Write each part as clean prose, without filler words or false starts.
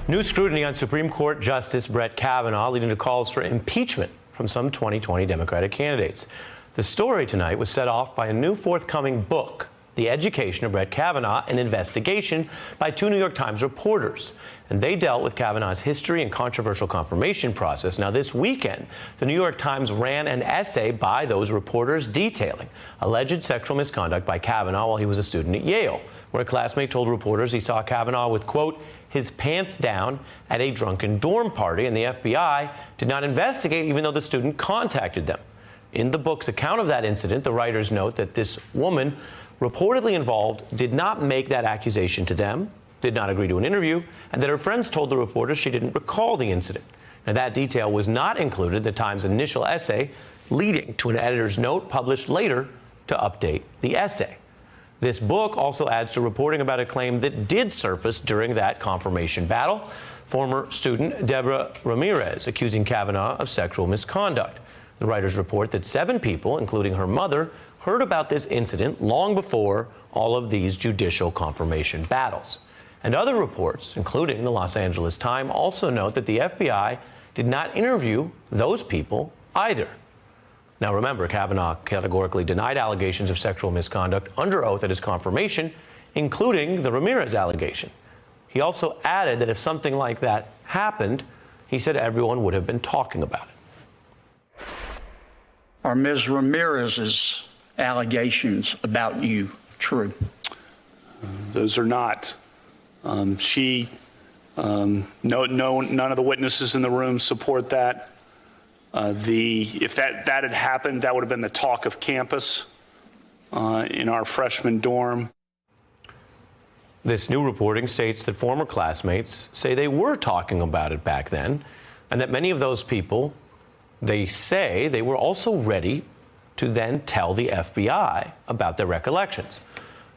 New scrutiny on Supreme Court Justice Brett Kavanaugh, leading to calls for impeachment from some 2020 Democratic candidates. The story tonight was set off by a new forthcoming book, The Education of Brett Kavanaugh, an investigation by two New York Times reporters. And they dealt with Kavanaugh's history and controversial confirmation process. Now, this weekend, the New York Times ran an essay by those reporters detailing alleged sexual misconduct by Kavanaugh while he was a student at Yale, where a classmate told reporters he saw Kavanaugh with, quote, his pants down at a drunken dorm party, and the FBI did not investigate even though the student contacted them. In the book's account of that incident, the writers note that this woman reportedly involved did not make that accusation to them, did not agree to an interview, and that her friends told the reporters she didn't recall the incident. Now, that detail was not included in the Times' initial essay, leading to an editor's note published later to update the essay. This book also adds to reporting about a claim that did surface during that confirmation battle. Former student Deborah Ramirez accusing Kavanaugh of sexual misconduct. The writers report that 7 people, including her mother, heard about this incident long before all of these judicial confirmation battles. And other reports, including the Los Angeles Times, also note that the FBI did not interview those people either. Now, remember, Kavanaugh categorically denied allegations of sexual misconduct under oath at his confirmation, including the Ramirez allegation. He also added that if something like that happened, he said everyone would have been talking about it. Are Ms. Ramirez's allegations about you true? Those are not. None of the witnesses in the room support that. If that had happened, that would have been the talk of campus in our freshman dorm. This new reporting states that former classmates say they were talking about it back then, and that many of those people, they say they were also ready to then tell the FBI about their recollections.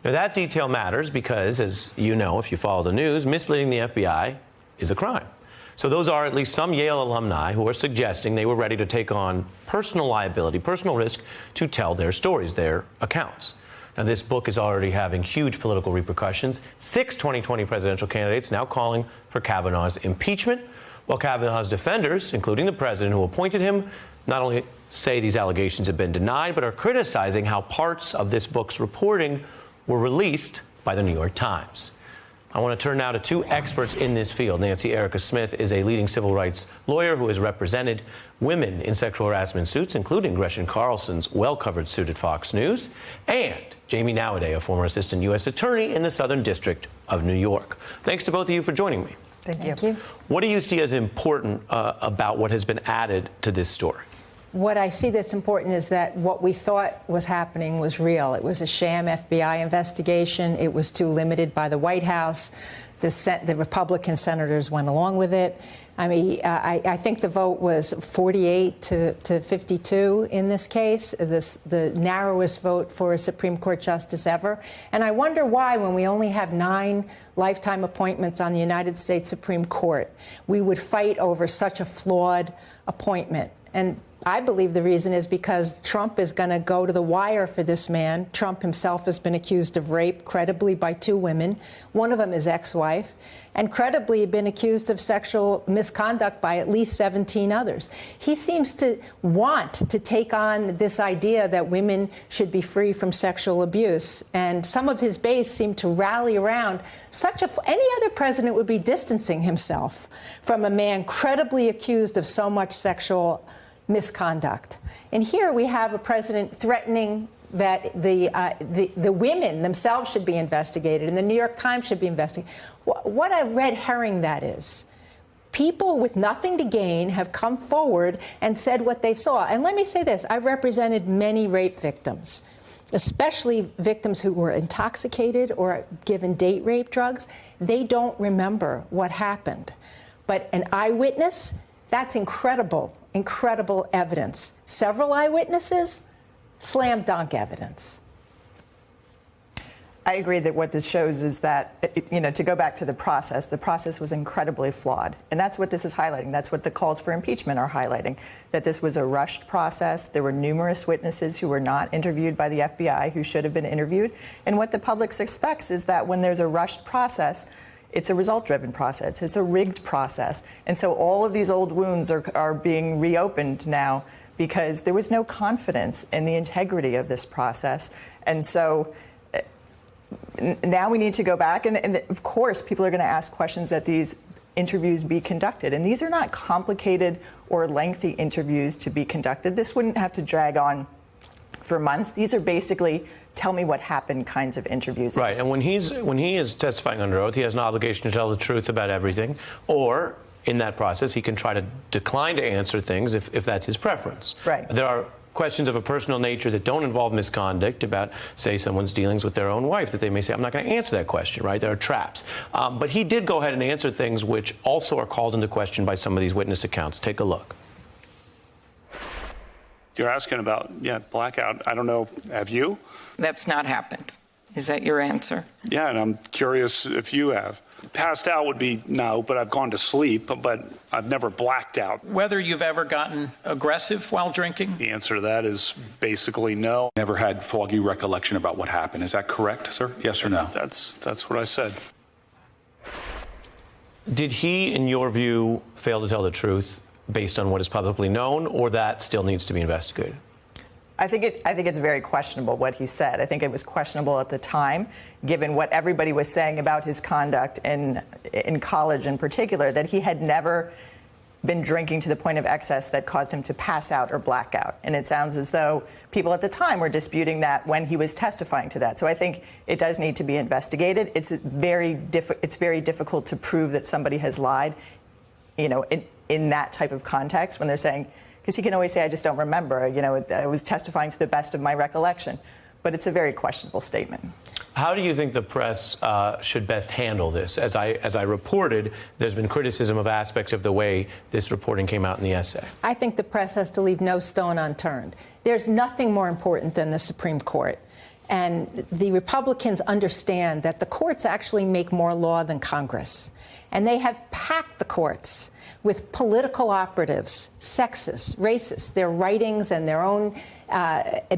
Now, that detail matters because, as you know, if you follow the news, misleading the FBI is a crime. So those are at least some Yale alumni who are suggesting they were ready to take on personal liability, personal risk to tell their stories, their accounts. Now, this book is already having huge political repercussions. 6 2020 presidential candidates now calling for Kavanaugh's impeachment, while Kavanaugh's defenders, including the president who appointed him, not only say these allegations have been denied, but are criticizing how parts of this book's reporting were released by the New York Times. I want to turn now to 2 experts in this field. Nancy Erica Smith is a leading civil rights lawyer who has represented women in sexual harassment suits, including Gretchen Carlson's well-covered suit at Fox News, and Jaimie Nawaday, a former assistant U.S. attorney in the Southern District of New York. Thanks to both of you for joining me. Thank you. What do you see as important about what has been added to this story? What I see that's important is that what we thought was happening was real. It was a sham FBI investigation. It was too limited by the White House. The Republican senators went along with it. I mean, I think the vote was 48 to 52 in this case, the narrowest vote for a Supreme Court justice ever. And I wonder why, when we only have 9 lifetime appointments on the United States Supreme Court, we would fight over such a flawed appointment. And I believe the reason is because Trump is going to go to the wire for this man. Trump himself has been accused of rape, credibly, by 2 women. One of them his ex-wife, and credibly been accused of sexual misconduct by at least 17 others. He seems to want to take on this idea that women should be free from sexual abuse. And some of his base seem to rally around any other president would be distancing himself from a man credibly accused of so much sexual misconduct. And here we have a president threatening that the women themselves should be investigated and the New York Times should be investigated. What a red herring that is. People with nothing to gain have come forward and said what they saw. And let me say this, I've represented many rape victims, especially victims who were intoxicated or given date rape drugs. They don't remember what happened. But an eyewitness, that's incredible, incredible evidence. Several eyewitnesses, slam dunk evidence. I agree that what this shows is that, to go back to the process was incredibly flawed. And that's what this is highlighting. That's what the calls for impeachment are highlighting, that this was a rushed process. There were numerous witnesses who were not interviewed by the FBI who should have been interviewed. And what the public expects is that when there's a rushed process, it's a result-driven process. It's a rigged process. And so all of these old wounds are being reopened now because there was no confidence in the integrity of this process. And so now we need to go back. And of course, people are going to ask questions that these interviews be conducted. And these are not complicated or lengthy interviews to be conducted. This wouldn't have to drag on for months. These are basically tell me what happened kinds of interviews. Right, and when he is testifying under oath, he has an obligation to tell the truth about everything, or in that process, he can try to decline to answer things if that's his preference. Right. There are questions of a personal nature that don't involve misconduct about, say, someone's dealings with their own wife that they may say, I'm not going to answer that question, right? There are traps. But he did go ahead and answer things which also are called into question by some of these witness accounts. Take a look. You're asking about, blackout. I don't know. Have you? That's not happened. Is that your answer? Yeah, and I'm curious if you have. Passed out would be no, but I've gone to sleep, but I've never blacked out. Whether you've ever gotten aggressive while drinking? The answer to that is basically no. Never had foggy recollection about what happened. Is that correct, sir? Yes or no? That's what I said. Did he, in your view, fail to tell the truth based on what is publicly known, or that still needs to be investigated? I think it's very questionable what he said. I think it was questionable at the time, given what everybody was saying about his conduct in college in particular, that he had never been drinking to the point of excess that caused him to pass out or black out. And it sounds as though people at the time were disputing that when he was testifying to that. So I think it does need to be investigated. It's very difficult to prove that somebody has lied, in that type of context when they're saying, because he can always say, I just don't remember, I was testifying to the best of my recollection. But it's a very questionable statement. How do you think the press should best handle this? As I reported, there's been criticism of aspects of the way this reporting came out in the essay. I think the press has to leave no stone unturned. There's nothing more important than the Supreme Court. And the Republicans understand that the courts actually make more law than Congress. And they have packed the courts with political operatives, sexists, racists. Their writings and their own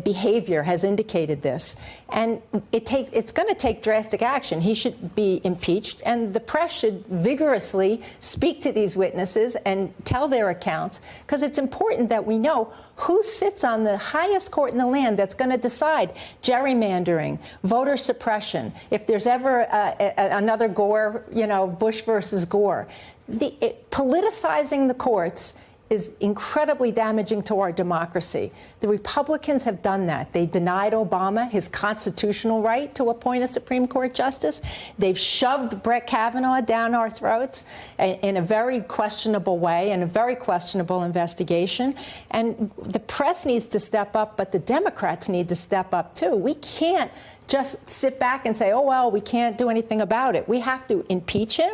behavior has indicated this. And it's going to take drastic action. He should be impeached, and the press should vigorously speak to these witnesses and tell their accounts, because it's important that we know who sits on the highest court in the land that's going to decide gerrymandering, voter suppression, if there's ever another Gore, Bush versus Gore. Politicizing the courts is incredibly damaging to our democracy. The Republicans have done that. They denied Obama his constitutional right to appoint a Supreme Court justice. They've shoved Brett Kavanaugh down our throats in a very questionable way, in a very questionable investigation. And the press needs to step up, but the Democrats need to step up, too. We can't just sit back and say, oh, well, we can't do anything about it. We have to impeach him,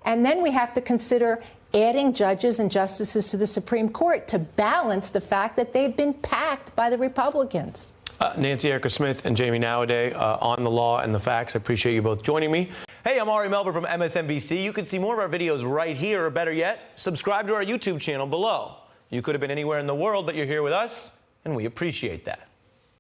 and then we have to consider adding judges and justices to the Supreme Court to balance the fact that they've been packed by the Republicans. Nancy Erica Smith and Jaimie Nawaday on the law and the facts. I appreciate you both joining me. Hey, I'm Ari Melber from MSNBC. You can see more of our videos right here, or better yet, subscribe to our YouTube channel below. You could have been anywhere in the world, but you're here with us, and we appreciate that.